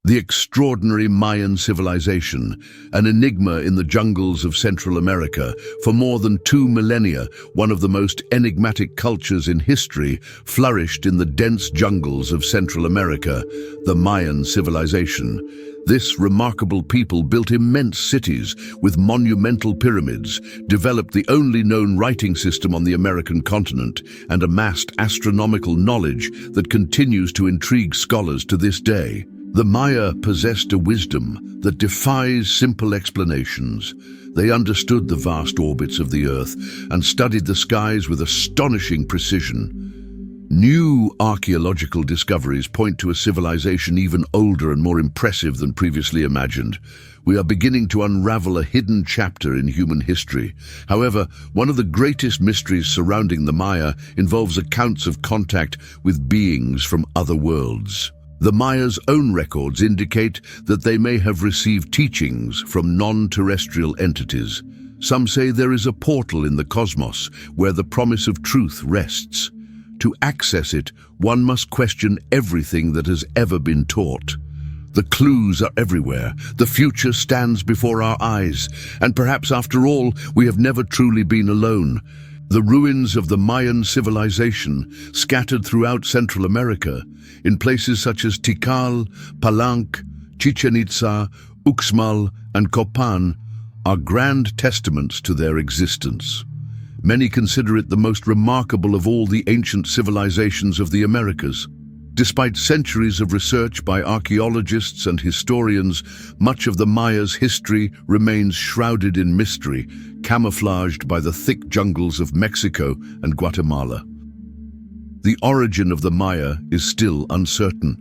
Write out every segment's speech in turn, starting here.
The extraordinary Mayan civilization, an enigma in the jungles of Central America. For more than 2 millennia, one of the most enigmatic cultures in history flourished in the dense jungles of Central America, the Mayan civilization. This remarkable people built immense cities with monumental pyramids, developed the only known writing system on the American continent, and amassed astronomical knowledge that continues to intrigue scholars to this day. The Maya possessed a wisdom that defies simple explanations. They understood the vast orbits of the Earth and studied the skies with astonishing precision. New archaeological discoveries point to a civilization even older and more impressive than previously imagined. We are beginning to unravel a hidden chapter in human history. However, one of the greatest mysteries surrounding the Maya involves accounts of contact with beings from other worlds. The Maya's own records indicate that they may have received teachings from non-terrestrial entities. Some say there is a portal in the cosmos where the promise of truth rests. To access it, one must question everything that has ever been taught. The clues are everywhere. The future stands before our eyes. And perhaps after all, we have never truly been alone. The ruins of the Mayan civilization, scattered throughout Central America, in places such as Tikal, Palenque, Chichen Itza, Uxmal, and Copan, are grand testaments to their existence. Many consider it the most remarkable of all the ancient civilizations of the Americas. Despite centuries of research by archaeologists and historians, much of the Maya's history remains shrouded in mystery, camouflaged by the thick jungles of Mexico and Guatemala. The origin of the Maya is still uncertain.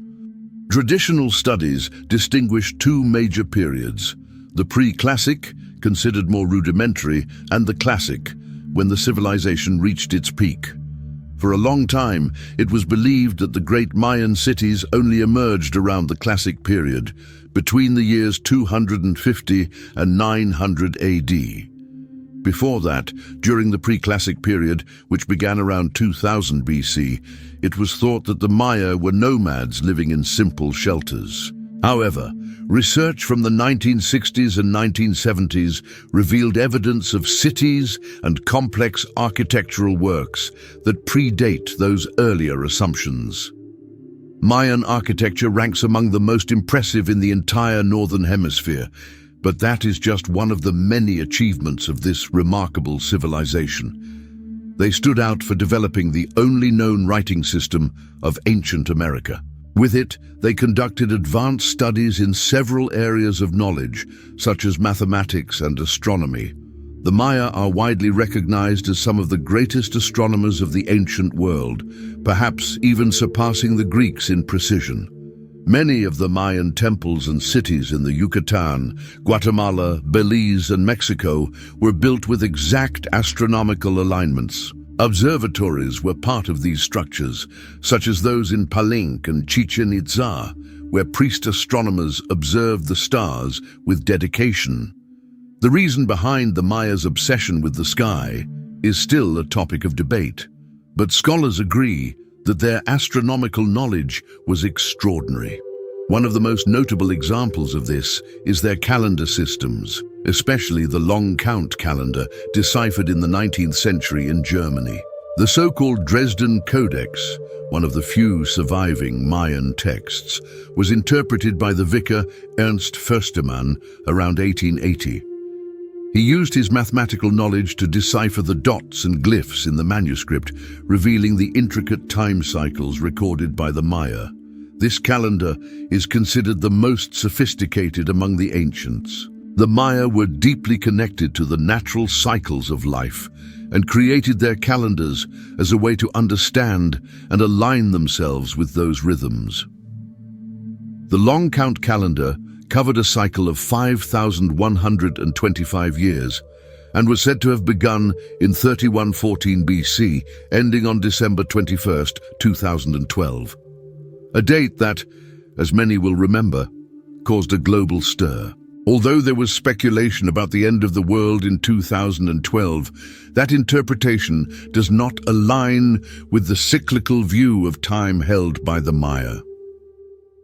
Traditional studies distinguish 2 major periods: the pre-classic, considered more rudimentary, and the classic, when the civilization reached its peak. For a long time, it was believed that the great Mayan cities only emerged around the Classic period, between the years 250 and 900 AD. Before that, during the pre-Classic period, which began around 2000 BC, it was thought that the Maya were nomads living in simple shelters. However, research from the 1960s and 1970s revealed evidence of cities and complex architectural works that predate those earlier assumptions. Mayan architecture ranks among the most impressive in the entire Northern Hemisphere, but that is just one of the many achievements of this remarkable civilization. They stood out for developing the only known writing system of ancient America. With it, they conducted advanced studies in several areas of knowledge, such as mathematics and astronomy. The Maya are widely recognized as some of the greatest astronomers of the ancient world, perhaps even surpassing the Greeks in precision. Many of the Mayan temples and cities in the Yucatan, Guatemala, Belize, and Mexico were built with exact astronomical alignments. Observatories were part of these structures, such as those in Palenque and Chichen Itza, where priest astronomers observed the stars with dedication. The reason behind the Maya's obsession with the sky is still a topic of debate, but scholars agree that their astronomical knowledge was extraordinary. One of the most notable examples of this is their calendar systems, especially the long count calendar deciphered in the 19th century in Germany. The so-called Dresden Codex, one of the few surviving Mayan texts, was interpreted by the vicar Ernst Förstemann around 1880. He used his mathematical knowledge to decipher the dots and glyphs in the manuscript, revealing the intricate time cycles recorded by the Maya. This calendar is considered the most sophisticated among the ancients. The Maya were deeply connected to the natural cycles of life and created their calendars as a way to understand and align themselves with those rhythms. The long count calendar covered a cycle of 5,125 years and was said to have begun in 3114 BC, ending on December 21, 2012. A date that, as many will remember, caused a global stir. Although there was speculation about the end of the world in 2012, that interpretation does not align with the cyclical view of time held by the Maya.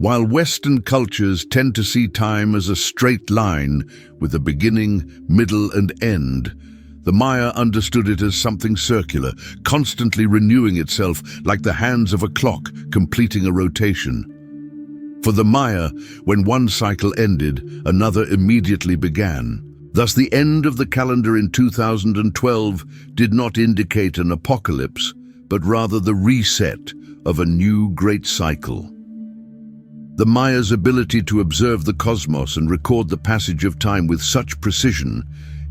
While Western cultures tend to see time as a straight line with a beginning, middle, and end, the Maya understood it as something circular, constantly renewing itself like the hands of a clock completing a rotation. For the Maya, when one cycle ended, another immediately began. Thus, the end of the calendar in 2012 did not indicate an apocalypse, but rather the reset of a new great cycle. The Maya's ability to observe the cosmos and record the passage of time with such precision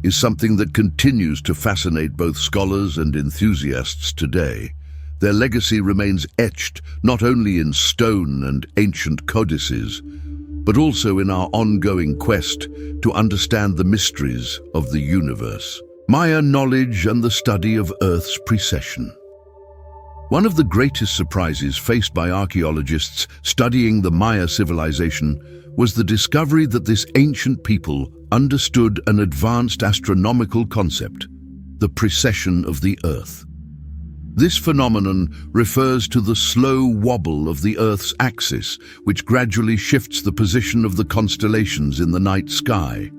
is something that continues to fascinate both scholars and enthusiasts today. Their legacy remains etched not only in stone and ancient codices, but also in our ongoing quest to understand the mysteries of the universe. Maya knowledge and the study of Earth's precession. One of the greatest surprises faced by archaeologists studying the Maya civilization was the discovery that this ancient people understood an advanced astronomical concept, the precession of the Earth. This phenomenon refers to the slow wobble of the Earth's axis, which gradually shifts the position of the constellations in the night sky.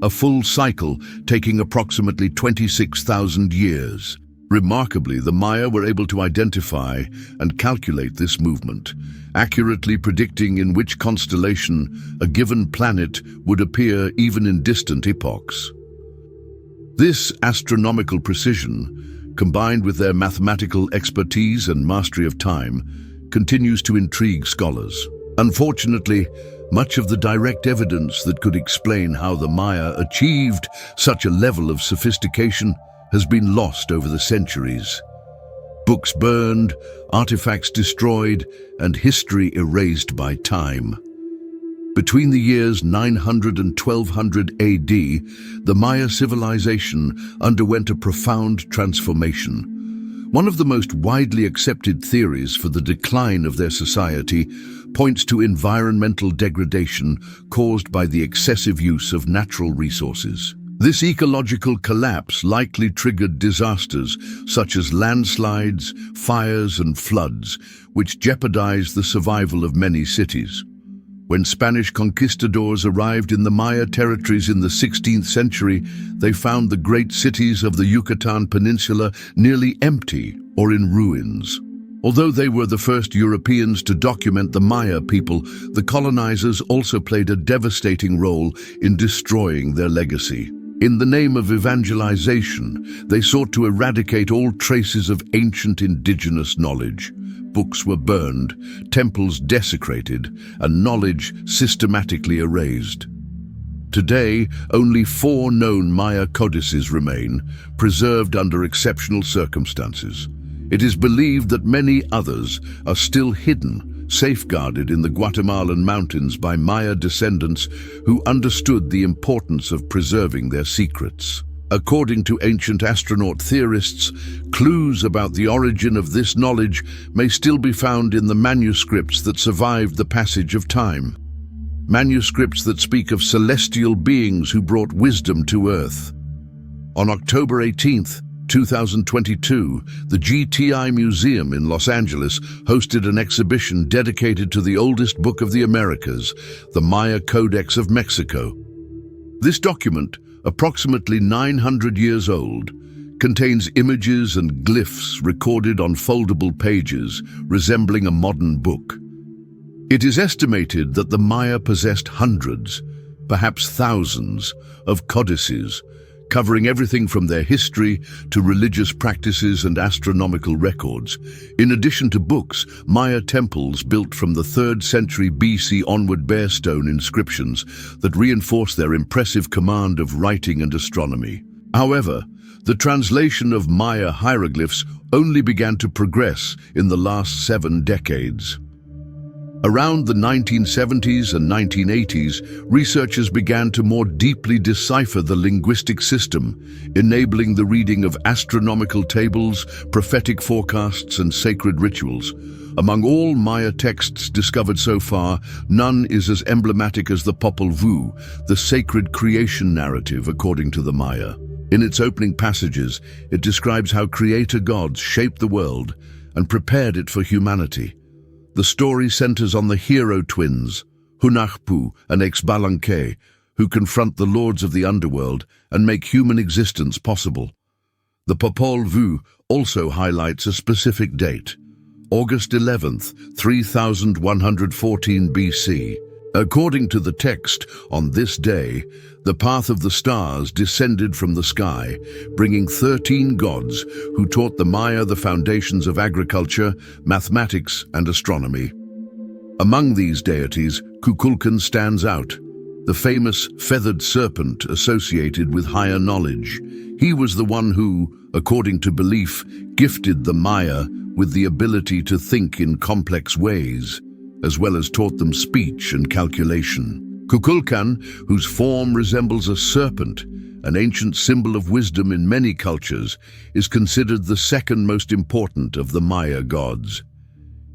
A full cycle taking approximately 26,000 years. Remarkably, the Maya were able to identify and calculate this movement, accurately predicting in which constellation a given planet would appear even in distant epochs. This astronomical precision, combined with their mathematical expertise and mastery of time, continues to intrigue scholars. Unfortunately, much of the direct evidence that could explain how the Maya achieved such a level of sophistication has been lost over the centuries. Books burned, artifacts destroyed, and history erased by time. Between the years 900 and 1200 AD, the Maya civilization underwent a profound transformation. One of the most widely accepted theories for the decline of their society points to environmental degradation caused by the excessive use of natural resources. This ecological collapse likely triggered disasters such as landslides, fires, and floods, which jeopardized the survival of many cities. When Spanish conquistadors arrived in the Maya territories in the 16th century, they found the great cities of the Yucatan Peninsula nearly empty or in ruins. Although they were the first Europeans to document the Maya people, the colonizers also played a devastating role in destroying their legacy. In the name of evangelization, they sought to eradicate all traces of ancient indigenous knowledge. Books were burned, temples desecrated, and knowledge systematically erased. Today, only 4 known Maya codices remain, preserved under exceptional circumstances. It is believed that many others are still hidden, safeguarded in the Guatemalan mountains by Maya descendants who understood the importance of preserving their secrets. According to ancient astronaut theorists, clues about the origin of this knowledge may still be found in the manuscripts that survived the passage of time. Manuscripts that speak of celestial beings who brought wisdom to Earth. On October 18th, 2022, the GTI Museum in Los Angeles hosted an exhibition dedicated to the oldest book of the Americas, the Maya Codex of Mexico. This document, approximately 900 years old, contains images and glyphs recorded on foldable pages, resembling a modern book. It is estimated that the Maya possessed hundreds, perhaps thousands, of codices, covering everything from their history to religious practices and astronomical records. In addition to books, Maya temples built from the 3rd century BC onward bear stone inscriptions that reinforce their impressive command of writing and astronomy. However, the translation of Maya hieroglyphs only began to progress in the last 7 decades. Around the 1970s and 1980s, researchers began to more deeply decipher the linguistic system, enabling the reading of astronomical tables, prophetic forecasts, and sacred rituals. Among all Maya texts discovered so far, none is as emblematic as the Popol Vuh, the sacred creation narrative according to the Maya. In its opening passages, it describes how creator gods shaped the world and prepared it for humanity. The story centers on the hero twins, Hunahpu and Xbalanque, who confront the lords of the underworld and make human existence possible. The Popol Vuh also highlights a specific date, August 11th, 3114 BC. According to the text, on this day, the path of the stars descended from the sky, bringing 13 gods who taught the Maya the foundations of agriculture, mathematics, and astronomy. Among these deities, Kukulkan stands out, the famous feathered serpent associated with higher knowledge. He was the one who, according to belief, gifted the Maya with the ability to think in complex ways, as well as taught them speech and calculation. Kukulkan, whose form resembles a serpent, an ancient symbol of wisdom in many cultures, is considered the second most important of the Maya gods.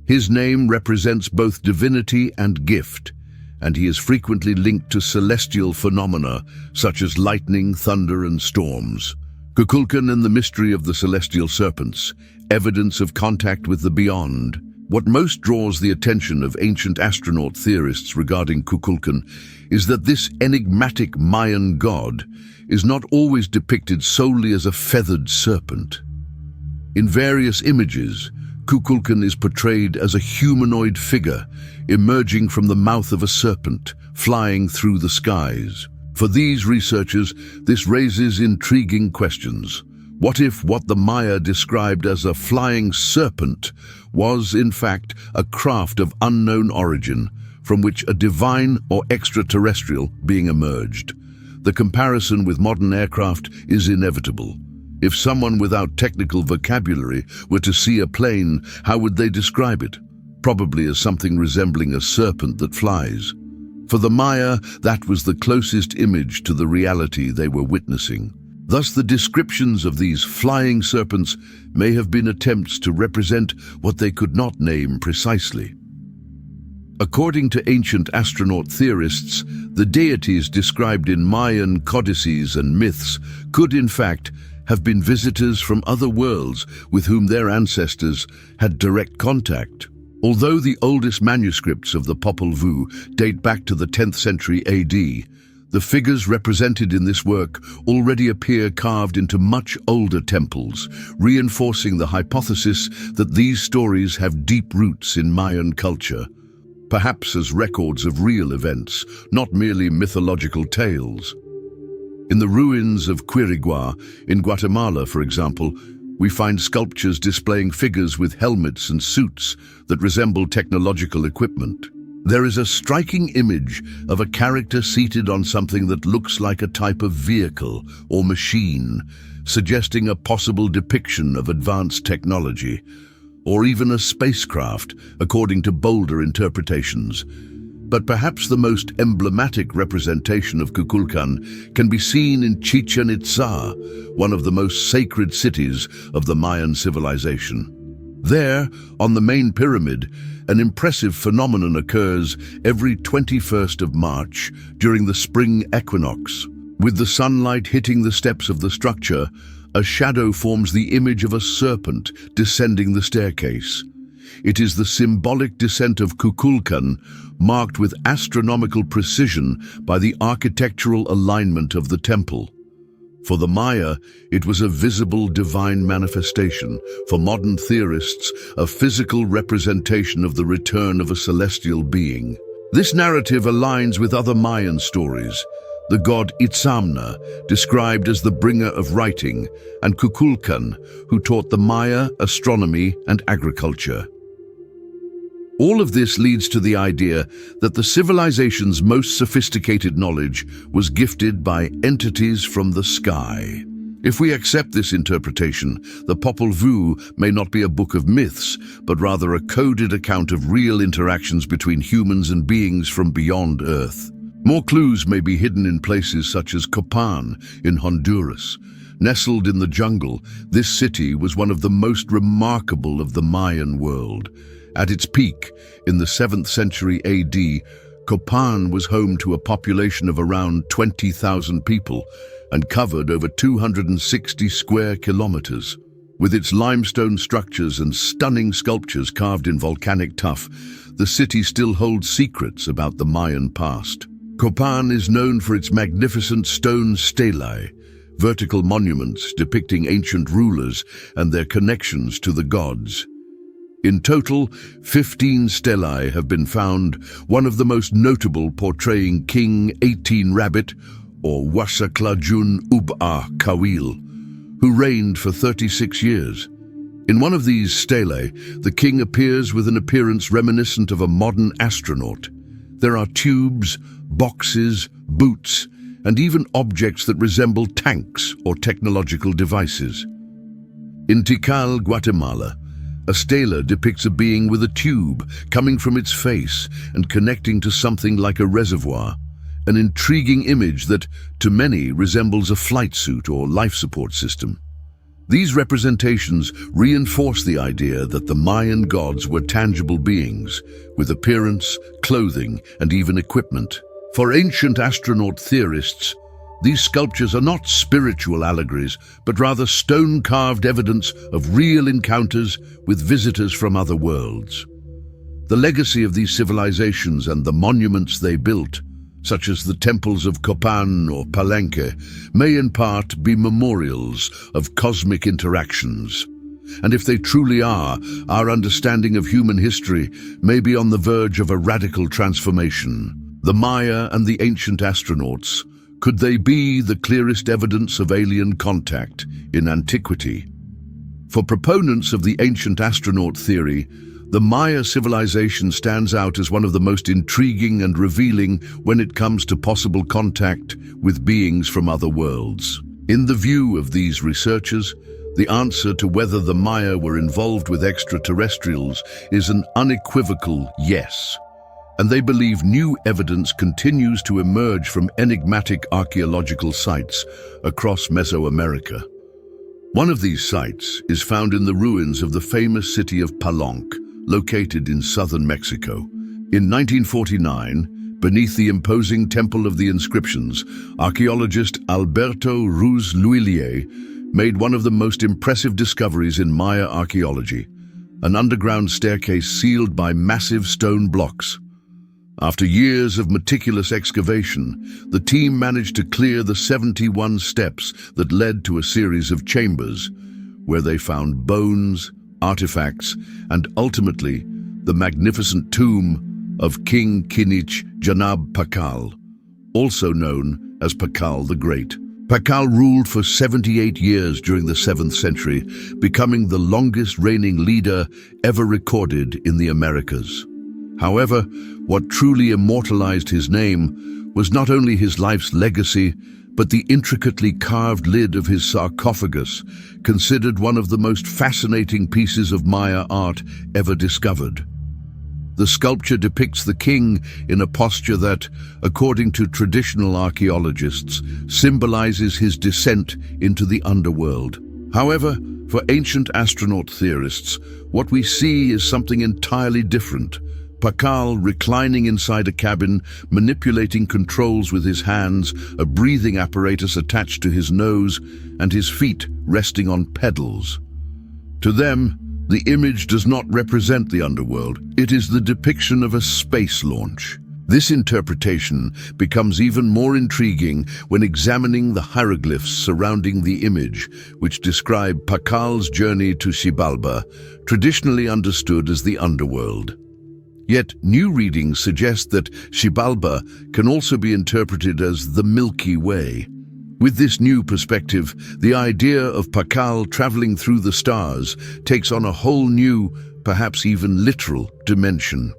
His name represents both divinity and gift, and he is frequently linked to celestial phenomena such as lightning, thunder, and storms. Kukulkan and the mystery of the celestial serpents, evidence of contact with the beyond. What most draws the attention of ancient astronaut theorists regarding Kukulkan is that this enigmatic Mayan god is not always depicted solely as a feathered serpent. In various images, Kukulkan is portrayed as a humanoid figure emerging from the mouth of a serpent, flying through the skies. For these researchers, this raises intriguing questions. What if what the Maya described as a flying serpent was, in fact, a craft of unknown origin, from which a divine or extraterrestrial being emerged? The comparison with modern aircraft is inevitable. If someone without technical vocabulary were to see a plane, how would they describe it? Probably as something resembling a serpent that flies. For the Maya, that was the closest image to the reality they were witnessing. Thus, the descriptions of these flying serpents may have been attempts to represent what they could not name precisely. According to ancient astronaut theorists, the deities described in Mayan codices and myths could, in fact, have been visitors from other worlds with whom their ancestors had direct contact. Although the oldest manuscripts of the Popol Vuh date back to the 10th century AD, the figures represented in this work already appear carved into much older temples, reinforcing the hypothesis that these stories have deep roots in Mayan culture, perhaps as records of real events, not merely mythological tales. In the ruins of Quirigua, in Guatemala, for example, we find sculptures displaying figures with helmets and suits that resemble technological equipment. There is a striking image of a character seated on something that looks like a type of vehicle or machine, suggesting a possible depiction of advanced technology, or even a spacecraft, according to bolder interpretations. But perhaps the most emblematic representation of Kukulkan can be seen in Chichen Itza, one of the most sacred cities of the Mayan civilization. There, on the main pyramid, an impressive phenomenon occurs every 21st of March during the spring equinox. With the sunlight hitting the steps of the structure, a shadow forms the image of a serpent descending the staircase. It is the symbolic descent of Kukulkan, marked with astronomical precision by the architectural alignment of the temple. For the Maya, it was a visible divine manifestation. For modern theorists, a physical representation of the return of a celestial being. This narrative aligns with other Mayan stories. The god Itzamna, described as the bringer of writing, and Kukulkan, who taught the Maya astronomy and agriculture. All of this leads to the idea that the civilization's most sophisticated knowledge was gifted by entities from the sky. If we accept this interpretation, the Popol Vuh may not be a book of myths, but rather a coded account of real interactions between humans and beings from beyond Earth. More clues may be hidden in places such as Copan in Honduras. Nestled in the jungle, this city was one of the most remarkable of the Mayan world. At its peak, in the 7th century AD, Copan was home to a population of around 20,000 people and covered over 260 square kilometers. With its limestone structures and stunning sculptures carved in volcanic tuff, the city still holds secrets about the Mayan past. Copan is known for its magnificent stone stelae, vertical monuments depicting ancient rulers and their connections to the gods. In total, 15 stelae have been found, one of the most notable portraying King 18 Rabbit, or Wasaklajun Ub-A Kawil, who reigned for 36 years. In one of these stelae, the king appears with an appearance reminiscent of a modern astronaut. There are tubes, boxes, boots, and even objects that resemble tanks or technological devices. In Tikal, Guatemala, a stela depicts a being with a tube coming from its face and connecting to something like a reservoir, an intriguing image that, to many, resembles a flight suit or life support system. These representations reinforce the idea that the Mayan gods were tangible beings, with appearance, clothing, and even equipment. For ancient astronaut theorists, these sculptures are not spiritual allegories, but rather stone-carved evidence of real encounters with visitors from other worlds. The legacy of these civilizations and the monuments they built, such as the temples of Copan or Palenque, may in part be memorials of cosmic interactions. And if they truly are, our understanding of human history may be on the verge of a radical transformation. The Maya and the ancient astronauts, could they be the clearest evidence of alien contact in antiquity? For proponents of the ancient astronaut theory, the Maya civilization stands out as one of the most intriguing and revealing when it comes to possible contact with beings from other worlds. In the view of these researchers, the answer to whether the Maya were involved with extraterrestrials is an unequivocal yes. And they believe new evidence continues to emerge from enigmatic archaeological sites across Mesoamerica. One of these sites is found in the ruins of the famous city of Palenque, located in southern Mexico. In 1949, beneath the imposing Temple of the Inscriptions, archaeologist Alberto Ruz Luillier made one of the most impressive discoveries in Maya archaeology, an underground staircase sealed by massive stone blocks. After years of meticulous excavation, the team managed to clear the 71 steps that led to a series of chambers, where they found bones, artifacts, and ultimately the magnificent tomb of King Kinich Janab Pakal, also known as Pakal the Great. Pakal ruled for 78 years during the 7th century, becoming the longest reigning leader ever recorded in the Americas. However, what truly immortalized his name was not only his life's legacy, but the intricately carved lid of his sarcophagus, considered one of the most fascinating pieces of Maya art ever discovered. The sculpture depicts the king in a posture that, according to traditional archaeologists, symbolizes his descent into the underworld. However, for ancient astronaut theorists, what we see is something entirely different. Pakal reclining inside a cabin, manipulating controls with his hands, a breathing apparatus attached to his nose, and his feet resting on pedals. To them, the image does not represent the underworld. It is the depiction of a space launch. This interpretation becomes even more intriguing when examining the hieroglyphs surrounding the image, which describe Pakal's journey to Xibalba, traditionally understood as the underworld. Yet, new readings suggest that Xibalba can also be interpreted as the Milky Way. With this new perspective, the idea of Pakal traveling through the stars takes on a whole new, perhaps even literal, dimension.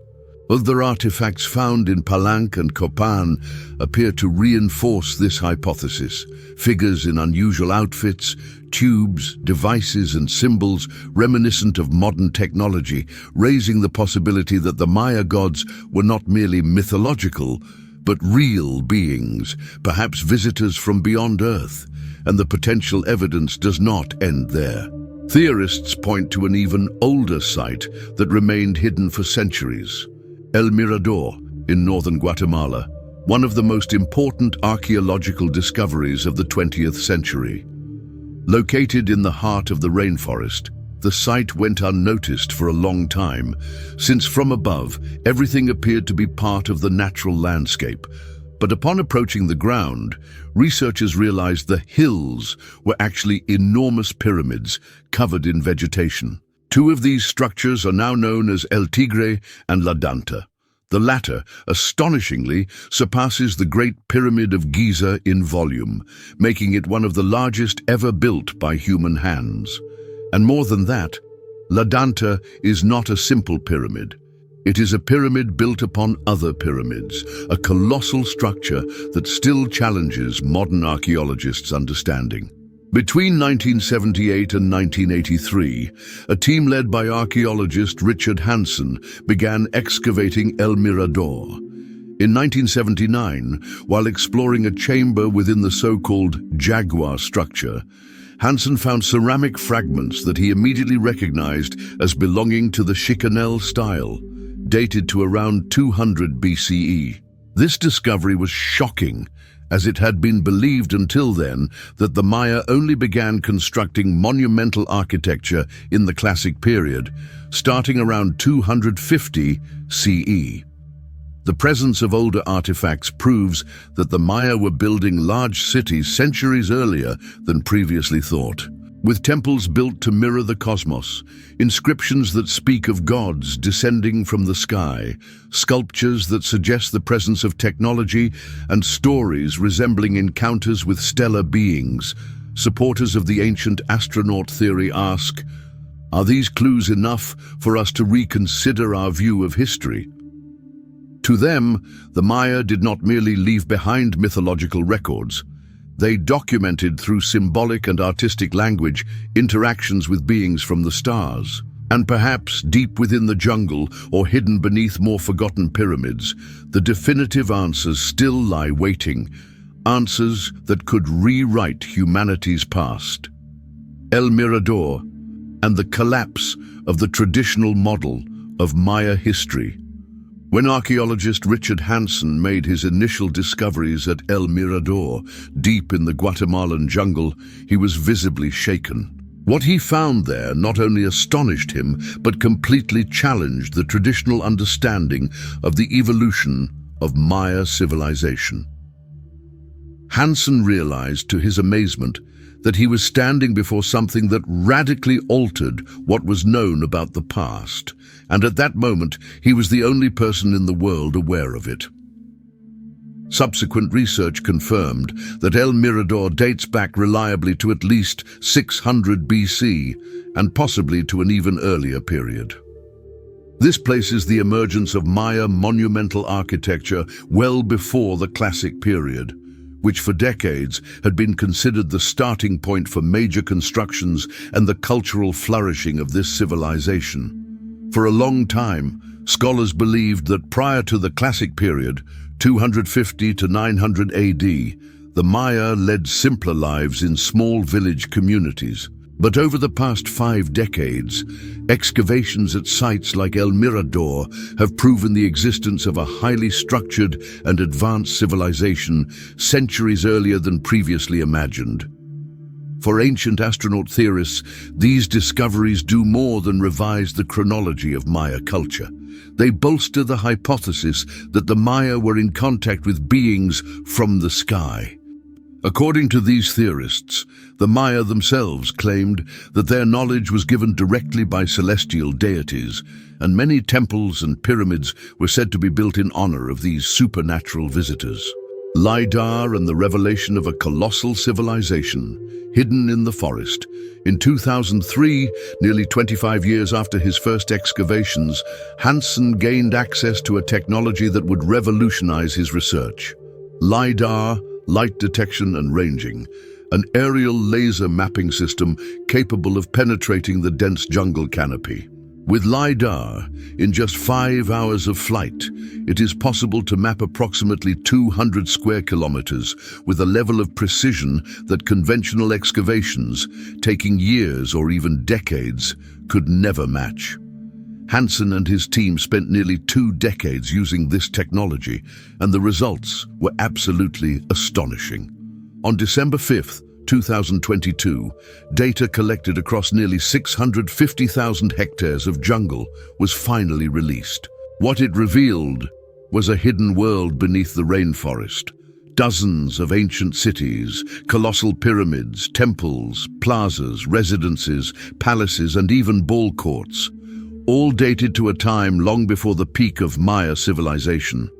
Other artifacts found in Palenque and Copan appear to reinforce this hypothesis. Figures in unusual outfits, tubes, devices, and symbols reminiscent of modern technology, raising the possibility that the Maya gods were not merely mythological, but real beings, perhaps visitors from beyond Earth, and the potential evidence does not end there. Theorists point to an even older site that remained hidden for centuries. El Mirador in northern Guatemala, one of the most important archaeological discoveries of the 20th century. Located in the heart of the rainforest, the site went unnoticed for a long time, since from above, everything appeared to be part of the natural landscape. But upon approaching the ground, researchers realized the hills were actually enormous pyramids covered in vegetation. Two of these structures are now known as El Tigre and La Danta. The latter, astonishingly, surpasses the Great Pyramid of Giza in volume, making it one of the largest ever built by human hands. And more than that, La Danta is not a simple pyramid. It is a pyramid built upon other pyramids, a colossal structure that still challenges modern archaeologists' understanding. Between 1978 and 1983, a team led by archaeologist Richard Hansen began excavating El Mirador. In 1979, while exploring a chamber within the so-called Jaguar structure, Hansen found ceramic fragments that he immediately recognized as belonging to the Chicanel style, dated to around 200 BCE. This discovery was shocking, as it had been believed until then that the Maya only began constructing monumental architecture in the Classic period, starting around 250 CE. The presence of older artifacts proves that the Maya were building large cities centuries earlier than previously thought. With temples built to mirror the cosmos, inscriptions that speak of gods descending from the sky, sculptures that suggest the presence of technology, and stories resembling encounters with stellar beings, supporters of the ancient astronaut theory ask, are these clues enough for us to reconsider our view of history? To them, the Maya did not merely leave behind mythological records. They documented through symbolic and artistic language interactions with beings from the stars. And perhaps deep within the jungle or hidden beneath more forgotten pyramids, the definitive answers still lie waiting, answers that could rewrite humanity's past. El Mirador and the collapse of the traditional model of Maya history. When archaeologist Richard Hansen made his initial discoveries at El Mirador, deep in the Guatemalan jungle, he was visibly shaken. What he found there not only astonished him, but completely challenged the traditional understanding of the evolution of Maya civilization. Hansen realized, to his amazement, that he was standing before something that radically altered what was known about the past, and at that moment he was the only person in the world aware of it. Subsequent research confirmed that El Mirador dates back reliably to at least 600 BC, and possibly to an even earlier period. This places the emergence of Maya monumental architecture well before the Classic period, which for decades had been considered the starting point for major constructions and the cultural flourishing of this civilization. For a long time, scholars believed that prior to the Classic period, 250 to 900 AD, the Maya led simpler lives in small village communities. But over the past 5 decades, excavations at sites like El Mirador have proven the existence of a highly structured and advanced civilization centuries earlier than previously imagined. For ancient astronaut theorists, these discoveries do more than revise the chronology of Maya culture. They bolster the hypothesis that the Maya were in contact with beings from the sky. According to these theorists, the Maya themselves claimed that their knowledge was given directly by celestial deities, and many temples and pyramids were said to be built in honor of these supernatural visitors. LiDAR and the revelation of a colossal civilization hidden in the forest. In 2003, nearly 25 years after his first excavations, Hansen gained access to a technology that would revolutionize his research. LiDAR, light detection and ranging, an aerial laser mapping system capable of penetrating the dense jungle canopy. With LiDAR, in just 5 hours of flight, it is possible to map approximately 200 square kilometers with a level of precision that conventional excavations, taking years or even decades, could never match. Hansen and his team spent nearly 2 decades using this technology, and the results were absolutely astonishing. On December 5, 2022, data collected across nearly 650,000 hectares of jungle was finally released. What it revealed was a hidden world beneath the rainforest. Dozens of ancient cities, colossal pyramids, temples, plazas, residences, palaces, and even ball courts, all dated to a time long before the peak of Maya civilization.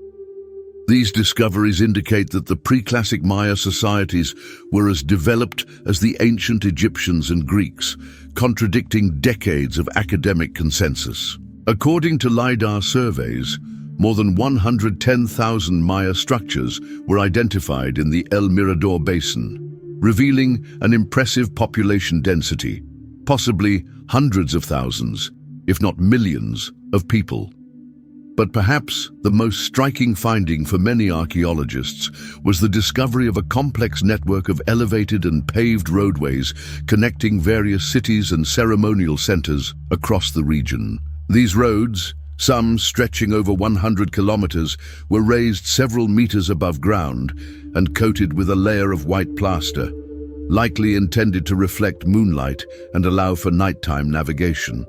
These discoveries indicate that the pre-classic Maya societies were as developed as the ancient Egyptians and Greeks, contradicting decades of academic consensus. According to LiDAR surveys, more than 110,000 Maya structures were identified in the El Mirador Basin, revealing an impressive population density, possibly hundreds of thousands, if not millions, of people. But perhaps the most striking finding for many archaeologists was the discovery of a complex network of elevated and paved roadways connecting various cities and ceremonial centers across the region. These roads, some stretching over 100 kilometers, were raised several meters above ground and coated with a layer of white plaster, likely intended to reflect moonlight and allow for nighttime navigation.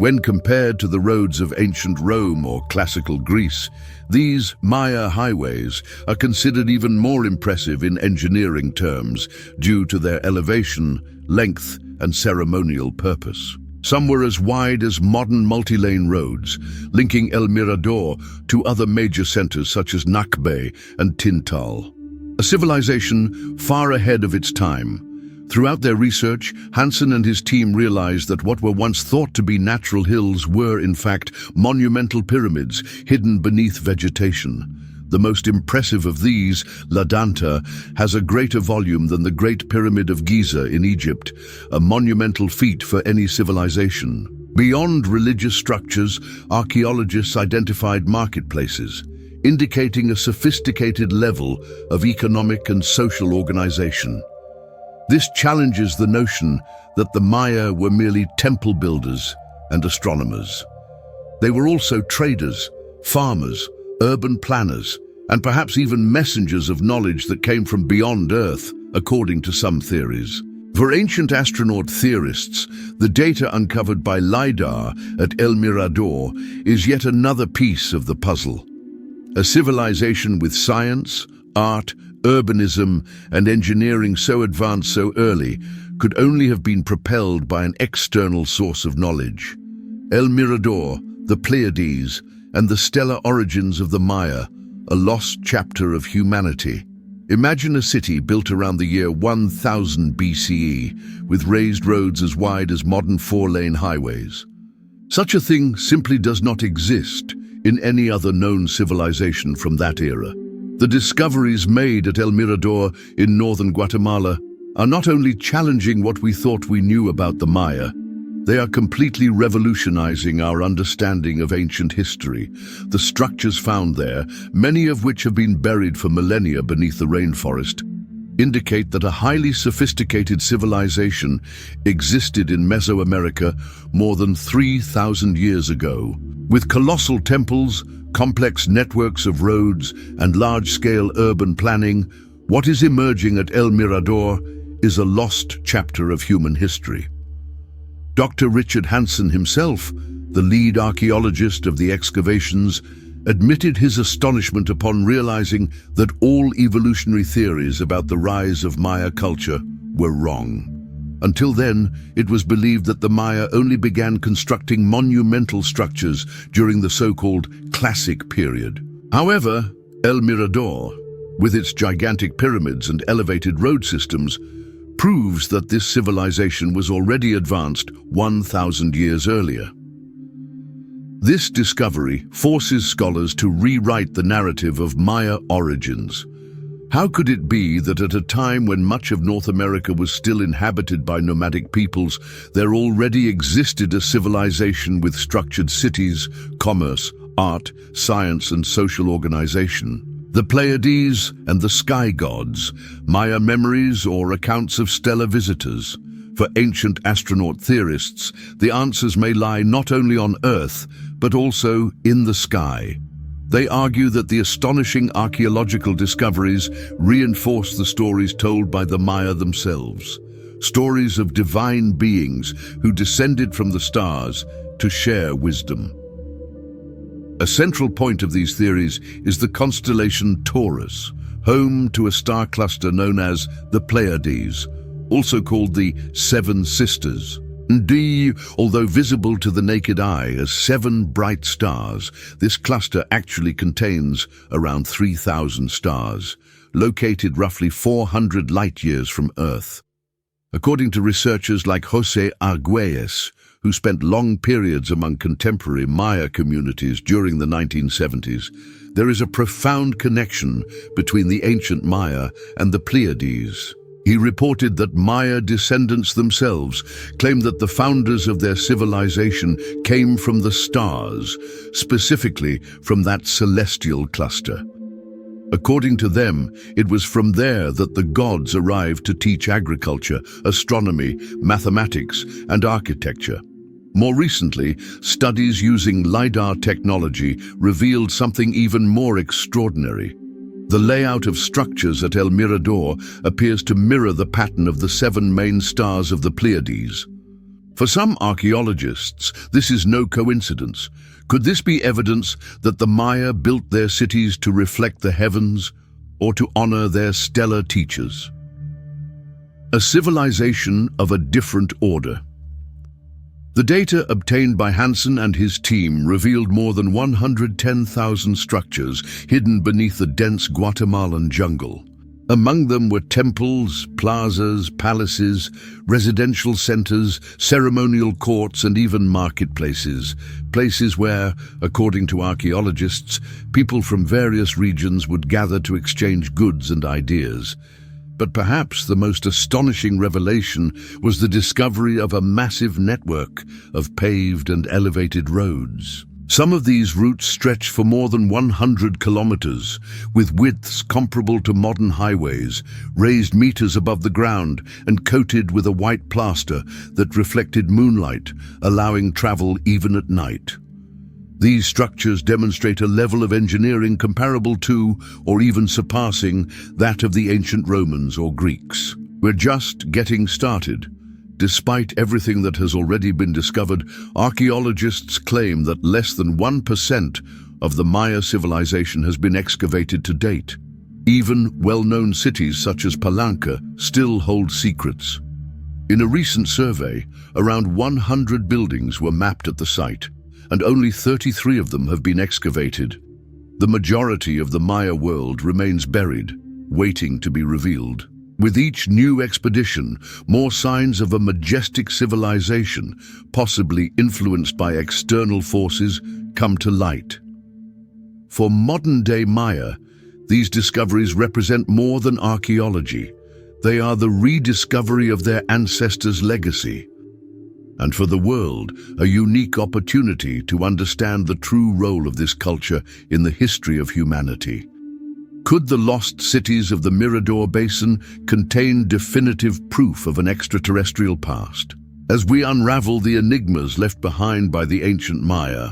When compared to the roads of ancient Rome or classical Greece, these Maya highways are considered even more impressive in engineering terms due to their elevation, length, and ceremonial purpose. Some were as wide as modern multi-lane roads, linking El Mirador to other major centers such as Nakbe and Tintal. A civilization far ahead of its time. Throughout their research, Hansen and his team realized that what were once thought to be natural hills were, in fact, monumental pyramids hidden beneath vegetation. The most impressive of these, La Danta, has a greater volume than the Great Pyramid of Giza in Egypt, a monumental feat for any civilization. Beyond religious structures, archaeologists identified marketplaces, indicating a sophisticated level of economic and social organization. This challenges the notion that the Maya were merely temple builders and astronomers. They were also traders, farmers, urban planners, and perhaps even messengers of knowledge that came from beyond Earth, according to some theories. For ancient astronaut theorists, the data uncovered by LiDAR at El Mirador is yet another piece of the puzzle. A civilization with science, art, urbanism, and engineering so advanced so early could only have been propelled by an external source of knowledge. El Mirador, the Pleiades, and the stellar origins of the Maya, a lost chapter of humanity. Imagine a city built around the year 1000 BCE, with raised roads as wide as modern four-lane highways. Such a thing simply does not exist in any other known civilization from that era. The discoveries made at El Mirador in northern Guatemala are not only challenging what we thought we knew about the Maya, they are completely revolutionizing our understanding of ancient history. The structures found there, many of which have been buried for millennia beneath the rainforest, indicate that a highly sophisticated civilization existed in Mesoamerica more than 3,000 years ago. With colossal temples, complex networks of roads, and large-scale urban planning, what is emerging at El Mirador is a lost chapter of human history. Dr. Richard Hansen himself, the lead archaeologist of the excavations, admitted his astonishment upon realizing that all evolutionary theories about the rise of Maya culture were wrong. Until then, it was believed that the Maya only began constructing monumental structures during the so-called Classic period. However, El Mirador, with its gigantic pyramids and elevated road systems, proves that this civilization was already advanced 1,000 years earlier. This discovery forces scholars to rewrite the narrative of Maya origins. How could it be that at a time when much of North America was still inhabited by nomadic peoples, there already existed a civilization with structured cities, commerce, art, science, and social organization? The Pleiades and the sky gods, Maya memories or accounts of stellar visitors. For ancient astronaut theorists, the answers may lie not only on Earth, but also in the sky. They argue that the astonishing archaeological discoveries reinforce the stories told by the Maya themselves, stories of divine beings who descended from the stars to share wisdom. A central point of these theories is the constellation Taurus, home to a star cluster known as the Pleiades, also called the Seven Sisters. Although visible to the naked eye as 7 bright stars, this cluster actually contains around 3,000 stars, located roughly 400 light-years from Earth. According to researchers like José Argüelles, who spent long periods among contemporary Maya communities during the 1970s, there is a profound connection between the ancient Maya and the Pleiades. He reported that Maya descendants themselves claimed that the founders of their civilization came from the stars, specifically from that celestial cluster. According to them, it was from there that the gods arrived to teach agriculture, astronomy, mathematics, and architecture. More recently, studies using LiDAR technology revealed something even more extraordinary. The layout of structures at El Mirador appears to mirror the pattern of the 7 main stars of the Pleiades. For some archaeologists, this is no coincidence. Could this be evidence that the Maya built their cities to reflect the heavens or to honor their stellar teachers? A civilization of a different order. The data obtained by Hansen and his team revealed more than 110,000 structures hidden beneath the dense Guatemalan jungle. Among them were temples, plazas, palaces, residential centers, ceremonial courts, and even marketplaces, places where, according to archaeologists, people from various regions would gather to exchange goods and ideas. But perhaps the most astonishing revelation was the discovery of a massive network of paved and elevated roads. Some of these routes stretch for more than 100 kilometers, with widths comparable to modern highways, raised meters above the ground and coated with a white plaster that reflected moonlight, allowing travel even at night. These structures demonstrate a level of engineering comparable to, or even surpassing, that of the ancient Romans or Greeks. We're just getting started. Despite everything that has already been discovered, archaeologists claim that less than 1% of the Maya civilization has been excavated to date. Even well-known cities such as Palenque still hold secrets. In a recent survey, around 100 buildings were mapped at the site, and only 33 of them have been excavated. The majority of the Maya world remains buried, waiting to be revealed. With each new expedition, more signs of a majestic civilization, possibly influenced by external forces, come to light. For modern-day Maya, these discoveries represent more than archaeology. They are the rediscovery of their ancestors' legacy. And for the world, a unique opportunity to understand the true role of this culture in the history of humanity. Could the lost cities of the Mirador Basin contain definitive proof of an extraterrestrial past? As we unravel the enigmas left behind by the ancient Maya,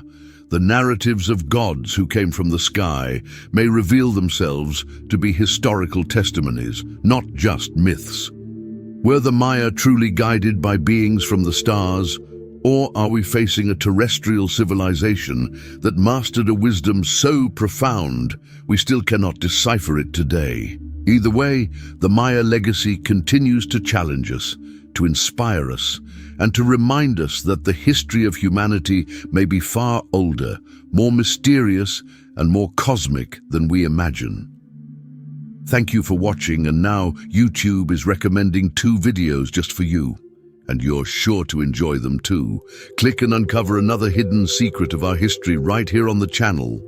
the narratives of gods who came from the sky may reveal themselves to be historical testimonies, not just myths. Were the Maya truly guided by beings from the stars, or are we facing a terrestrial civilization that mastered a wisdom so profound we still cannot decipher it today? Either way, the Maya legacy continues to challenge us, to inspire us, and to remind us that the history of humanity may be far older, more mysterious, and more cosmic than we imagine. Thank you for watching, and now YouTube is recommending 2 videos just for you. And you're sure to enjoy them too. Click and uncover another hidden secret of our history right here on the channel.